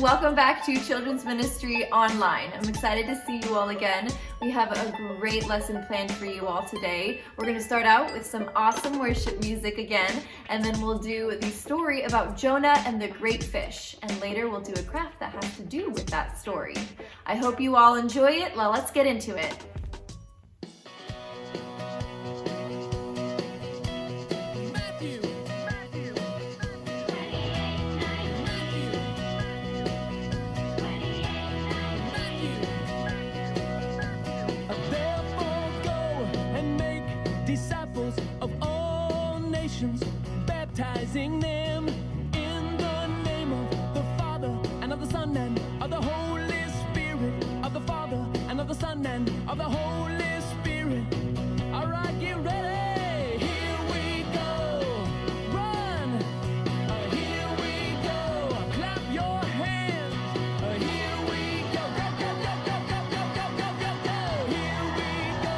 welcome back to Children's Ministry Online. I'm excited to see you all again. We have a great lesson planned for you all today. We're going to start out with some awesome worship music again, and then we'll do the story about Jonah and the great fish, and later we'll do a craft that has to do with that story. I hope you all enjoy it. Well, let's get into it. Baptizing them in the name of the Father and of the Son and of the Holy Spirit, of the Father and of the Son and of the Holy Spirit. All right, get ready. Here we go. Run. Here we go. Clap your hands. Here we go. Go, go, go, go, go, go, go, go, go, go. Here we go.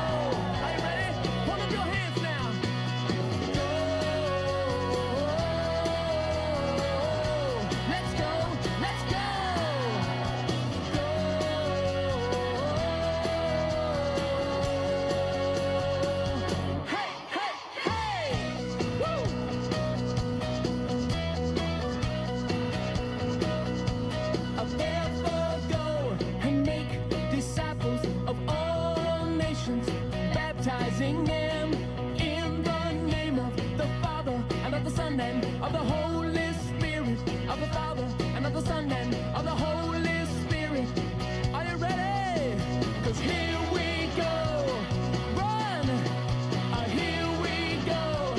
Are you ready? Hold up your hands now. Baptizing them in the name of the Father and of the Son and of the Holy Spirit, of the Father and of the Son and of the Holy Spirit. Are you ready? 'Cause here we go. Run. Here we go.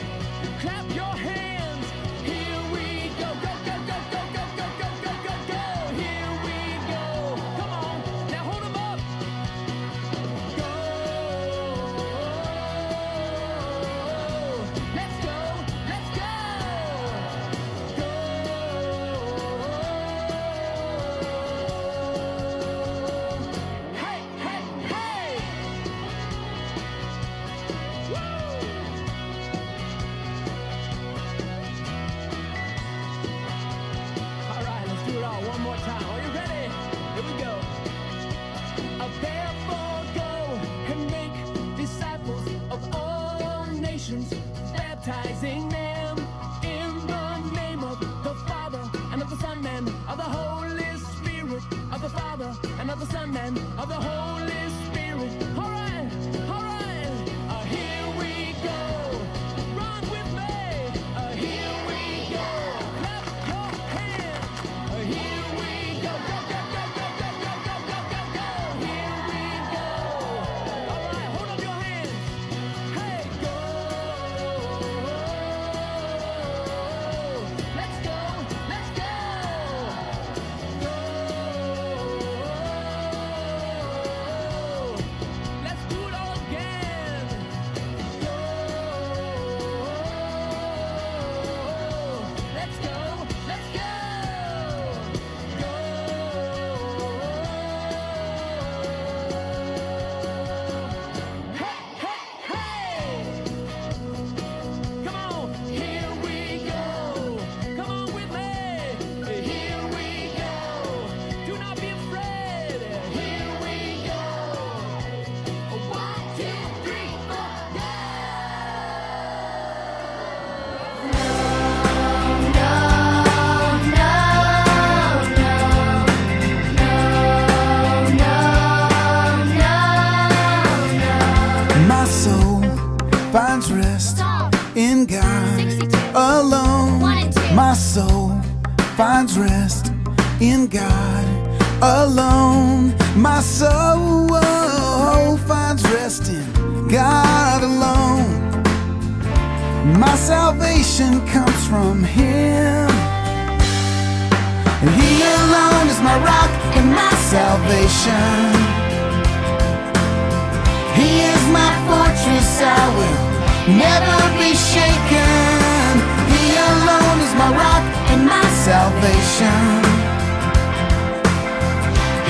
Clap your hands. Here we go. Go, go, go, go, go, go, go, go, go, go. Here we go. Come on. Now hold them up. Go. Let's go. Let's go. Go. Hey, hey, hey. Woo. All right, let's do it all one more time. Are you ready? Here we go. Therefore go and make disciples of all nations, baptizing them in the name of the Father and of the Son and of the Holy Spirit, of the Father and of the Son and of the Holy Spirit. All right, all right. Here we go. Run with me. Here we go. Clap your hands. Here we go. Go, go, go, go, go, go, go, go, go, go. Here we go. All right, hold up your hands. Hey, go. Let's go. Let's go. Go. Let's do it all again. Go. Let's go. Let's go. Go. Hey, hey, hey. Come on. Here we go. Come on with me. Here we go. Do not be afraid. Here we go. 1, 2, 3, 4, go. My soul finds rest in God alone. My soul finds rest in God alone. My soul finds rest in God alone. My salvation comes from Him. And He alone is my rock and my salvation. He is my fortress, I will never be shaken. He alone is my rock and my salvation.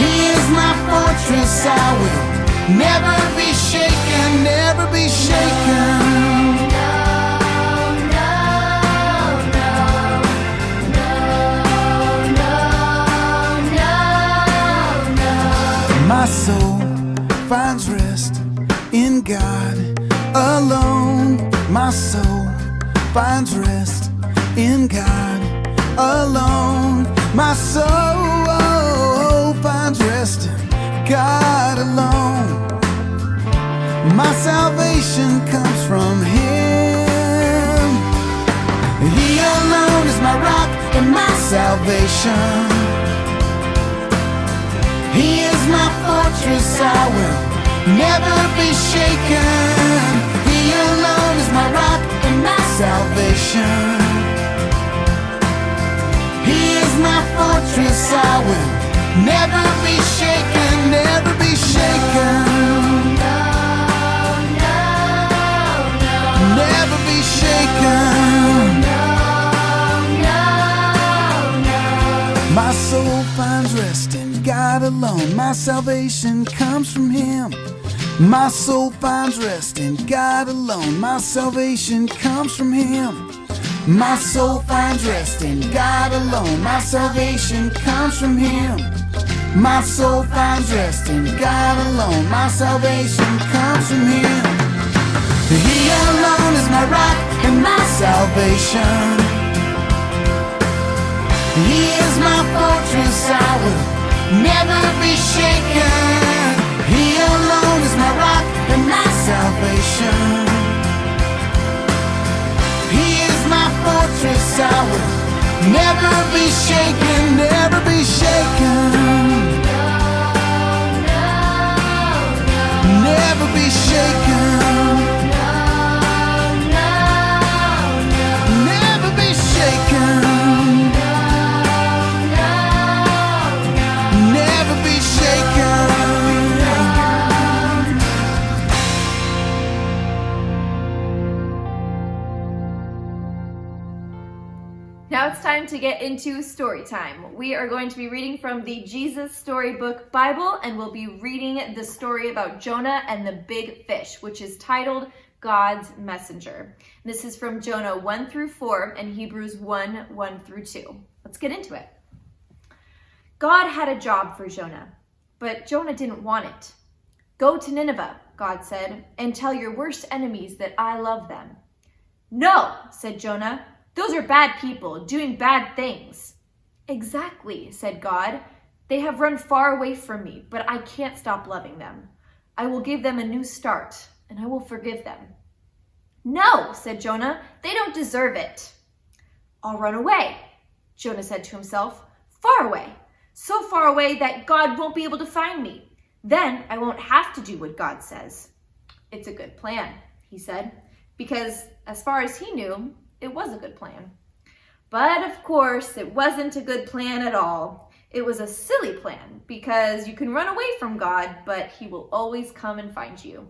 He is my fortress, I will never be shaken, never be shaken. Alone, my soul finds rest in God. Alone, my soul finds rest in God alone. My salvation comes from Him. He alone is my rock and my salvation. He is my fortress, I will never be shaken. He alone is my rock and my salvation. He is my fortress, I will never be shaken, never be shaken. Never be shaken. My soul finds rest in God alone. My salvation comes from Him. My soul finds rest in God alone. My salvation comes from Him. My soul finds rest in God alone. My salvation comes from Him. My soul finds rest in God alone. My salvation comes from Him. He alone is my rock and my salvation. He is my fortress, I will never be shaken. He alone is my rock and my salvation. He is my fortress, I will never be shaken, never be shaken. Never be shaken. Never be shaken. Never be shaken. Now it's time to get into story time. We are going to be reading from the Jesus Storybook Bible, and we'll be reading the story about Jonah and the big fish, which is titled God's Messenger. This is from Jonah 1-4 and Hebrews 1:1-2. Let's get into it. God had a job for Jonah, but Jonah didn't want it. Go to Nineveh, God said, and tell your worst enemies that I love them. No, said Jonah. Those are bad people doing bad things. Exactly, said God. They have run far away from me, but I can't stop loving them. I will give them a new start, and I will forgive them. No, said Jonah, they don't deserve it. I'll run away, Jonah said to himself, far away, so far away that God won't be able to find me. Then I won't have to do what God says. It's a good plan, he said, because as far as he knew, it was a good plan. But of course, it wasn't a good plan at all. It was a silly plan because you can run away from God, but He will always come and find you.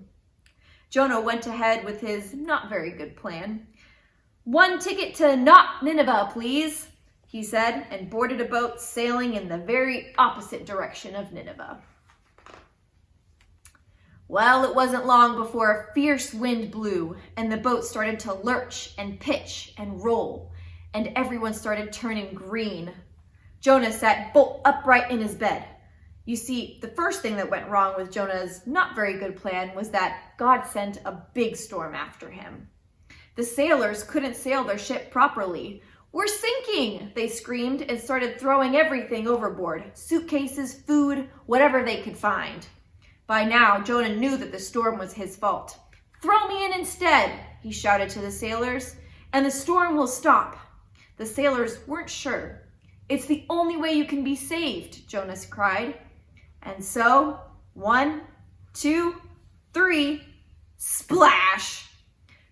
Jonah went ahead with his not very good plan. One ticket to not Nineveh, please, he said, and boarded a boat sailing in the very opposite direction of Nineveh. Well, it wasn't long before a fierce wind blew and the boat started to lurch and pitch and roll, and everyone started turning green. Jonah sat bolt upright in his bed. You see, the first thing that went wrong with Jonah's not very good plan was that God sent a big storm after him. The sailors couldn't sail their ship properly. We're sinking, they screamed and started throwing everything overboard, suitcases, food, whatever they could find. By now, Jonah knew that the storm was his fault. Throw me in instead, he shouted to the sailors, and the storm will stop. The sailors weren't sure. It's the only way you can be saved, Jonah cried. And so, 1, 2, 3, splash!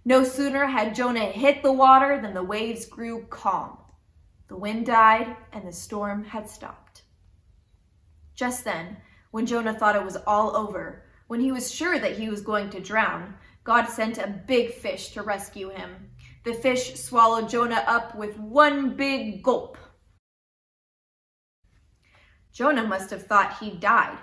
No sooner had Jonah hit the water than the waves grew calm. The wind died and the storm had stopped. Just then, when Jonah thought it was all over, when he was sure that he was going to drown, God sent a big fish to rescue him. The fish swallowed Jonah up with one big gulp. Jonah must have thought he'd died.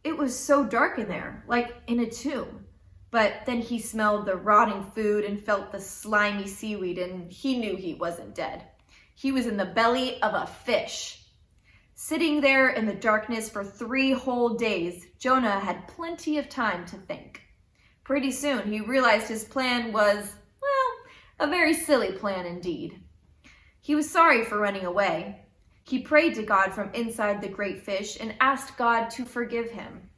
It was so dark in there, like in a tomb. But then he smelled the rotting food and felt the slimy seaweed, and he knew he wasn't dead. He was in the belly of a fish. Sitting there in the darkness for 3 whole days, Jonah had plenty of time to think. Pretty soon, he realized his plan was, well, a very silly plan indeed. He was sorry for running away. He prayed to God from inside the great fish and asked God to forgive him.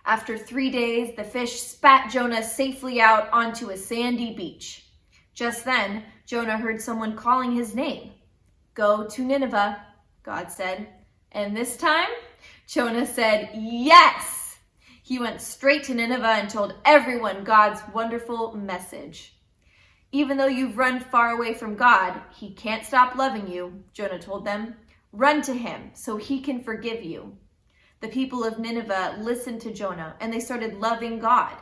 After 3 days, the fish spat Jonah safely out onto a sandy beach. Just then, Jonah heard someone calling his name. "Go to Nineveh," God said. And this time, Jonah said yes. He went straight to Nineveh and told everyone God's wonderful message. "Even though you've run far away from God, he can't stop loving you," Jonah told them. "Run to him so he can forgive you." The people of Nineveh listened to Jonah and they started loving God.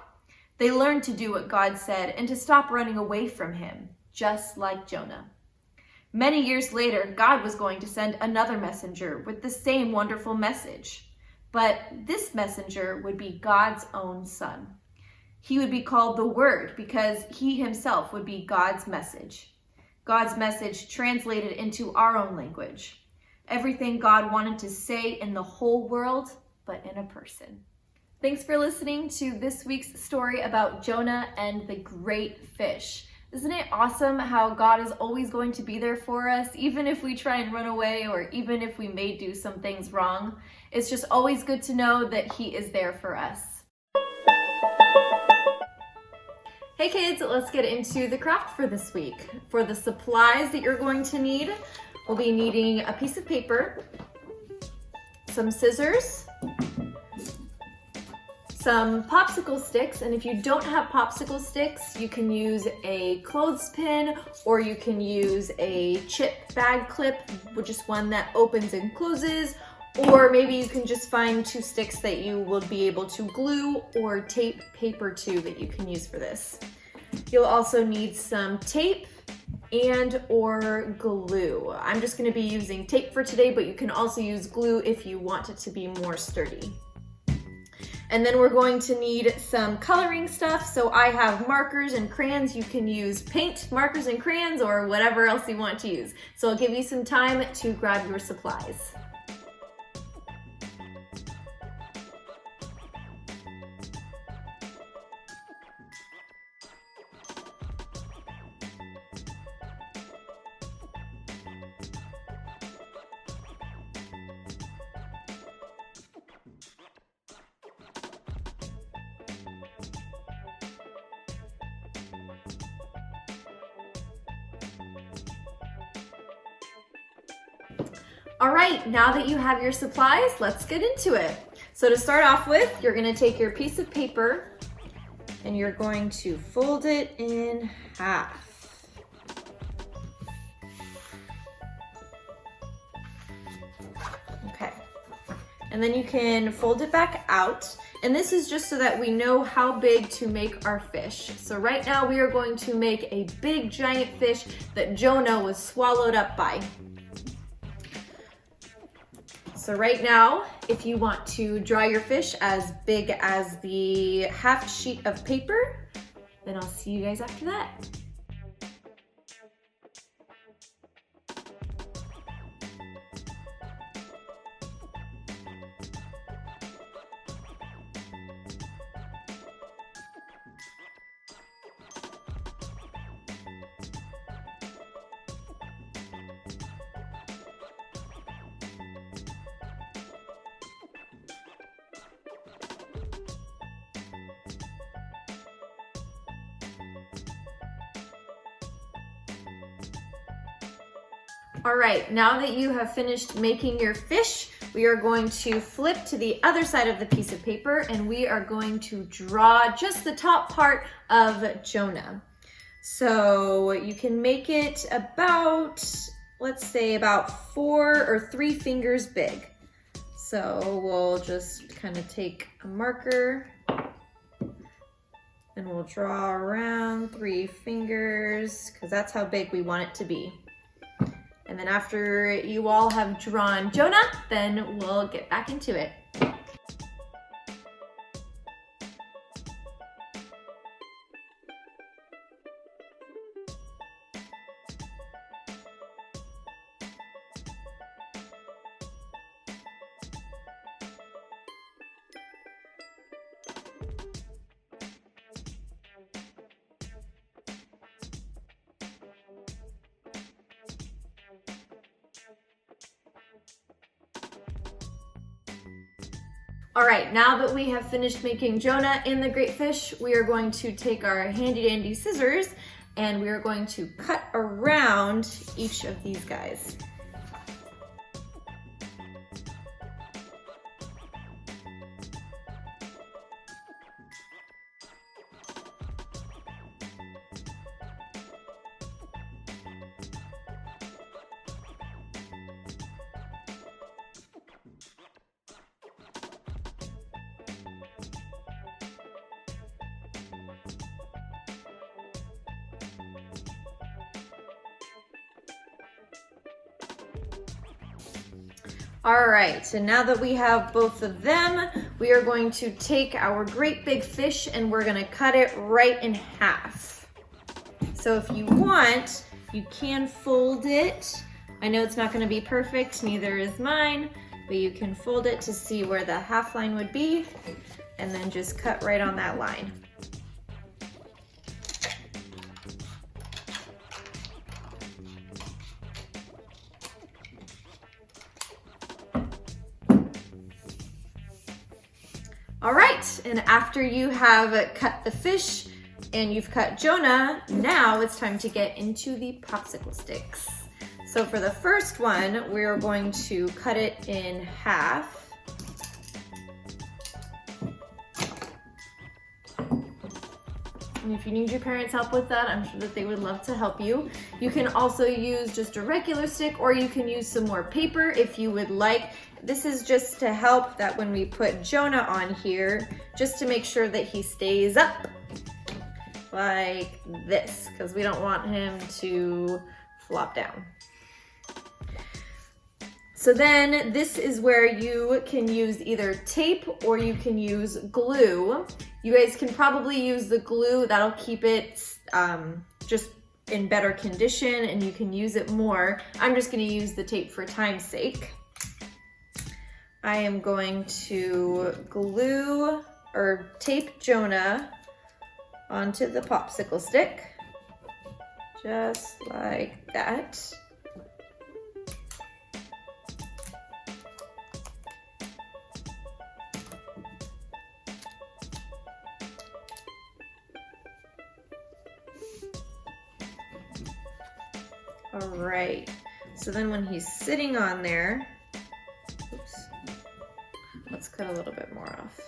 They learned to do what God said and to stop running away from him, just like Jonah. Many years later, God was going to send another messenger with the same wonderful message. But this messenger would be God's own son. He would be called the Word because he himself would be God's message. God's message translated into our own language. Everything God wanted to say in the whole world, but in a person. Thanks for listening to this week's story about Jonah and the great fish. Isn't it awesome how God is always going to be there for us, even if we try and run away or even if we may do some things wrong? It's just always good to know that he is there for us. Hey kids, let's get into the craft for this week. For the supplies that you're going to need, we'll be needing a piece of paper, some scissors, some popsicle sticks, and if you don't have popsicle sticks, you can use a clothespin or you can use a chip bag clip, which is one that opens and closes, or maybe you can just find 2 sticks that you will be able to glue or tape paper to that you can use for this. You'll also need some tape and or glue. I'm just going to be using tape for today, but you can also use glue if you want it to be more sturdy. And then we're going to need some coloring stuff. So I have markers and crayons. You can use paint, markers, and crayons or whatever else you want to use. So I'll give you some time to grab your supplies. All right, now that you have your supplies, let's get into it. So to start off with, you're gonna take your piece of paper and you're going to fold it in half. Okay, and then you can fold it back out. And this is just so that we know how big to make our fish. So right now we are going to make a big giant fish that Jonah was swallowed up by. So right now, if you want to draw your fish as big as the half sheet of paper, then I'll see you guys after that. All right, now that you have finished making your fish, we are going to flip to the other side of the piece of paper and we are going to draw just the top part of Jonah. So you can make it about, let's say about 4 or 3 fingers big. So we'll just kind of take a marker and we'll draw around 3 fingers because that's how big we want it to be. And then after you all have drawn Jonah, then we'll get back into it. All right, now that we have finished making Jonah and the great fish, we are going to take our handy dandy scissors and we are going to cut around each of these guys. All right, and now that we have both of them, we are going to take our great big fish and we're gonna cut it right in half. So if you want, you can fold it. I know it's not gonna be perfect, neither is mine, but you can fold it to see where the half line would be and then just cut right on that line. All right, and after you have cut the fish and you've cut Jonah, now it's time to get into the popsicle sticks. So for the first one, we're going to cut it in half. And if you need your parents' help with that, I'm sure that they would love to help you. You can also use just a regular stick, or you can use some more paper if you would like. This is just to help that when we put Jonah on here, just to make sure that he stays up like this, because we don't want him to flop down. So then this is where you can use either tape or you can use glue. You guys can probably use the glue, that'll keep it just in better condition and you can use it more. I'm just gonna use the tape for time's sake. I am going to glue or tape Jonah onto the popsicle stick, just like that. All right, so then when he's sitting on there, oops, let's cut a little bit more off.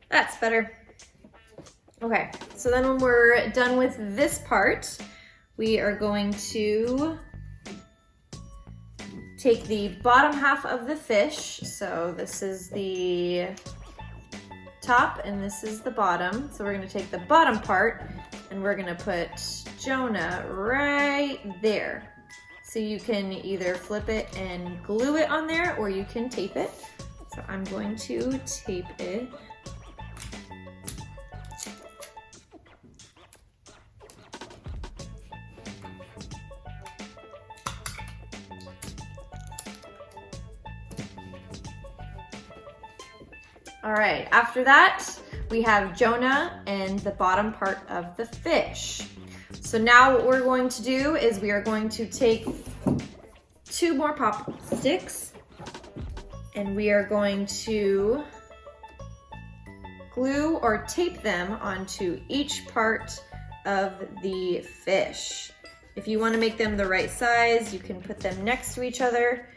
That's better. Okay, so then when we're done with this part, we are going to take the bottom half of the fish. So this is the top and this is the bottom. So we're gonna take the bottom part and we're gonna put Jonah right there. So you can either flip it and glue it on there or you can tape it. So I'm going to tape it. All right, after that, we have Jonah and the bottom part of the fish. So now what we're going to do is we are going to take 2 more pop sticks and we are going to glue or tape them onto each part of the fish. If you want to make them the right size, you can put them next to each other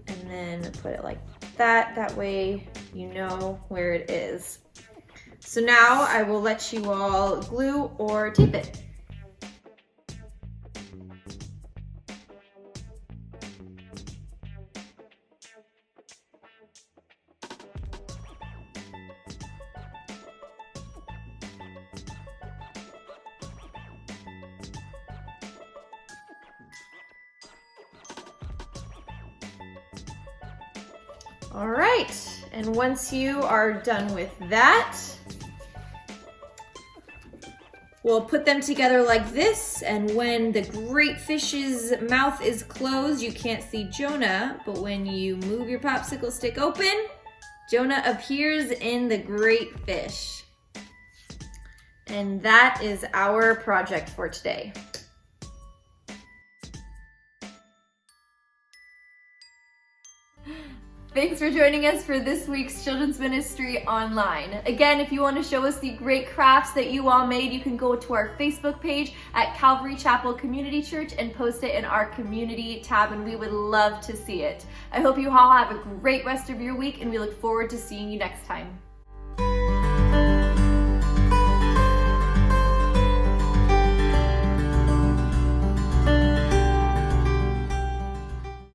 and then put it like that. That way you know where it is. So now I will let you all glue or tape it. All right, and once you are done with that, we'll put them together like this, and when the great fish's mouth is closed, you can't see Jonah, but when you move your popsicle stick open, Jonah appears in the great fish. And that is our project for today. Thanks for joining us for this week's Children's Ministry Online. Again, if you want to show us the great crafts that you all made, you can go to our Facebook page at Calvary Chapel Community Church and post it in our community tab, and we would love to see it. I hope you all have a great rest of your week, and we look forward to seeing you next time.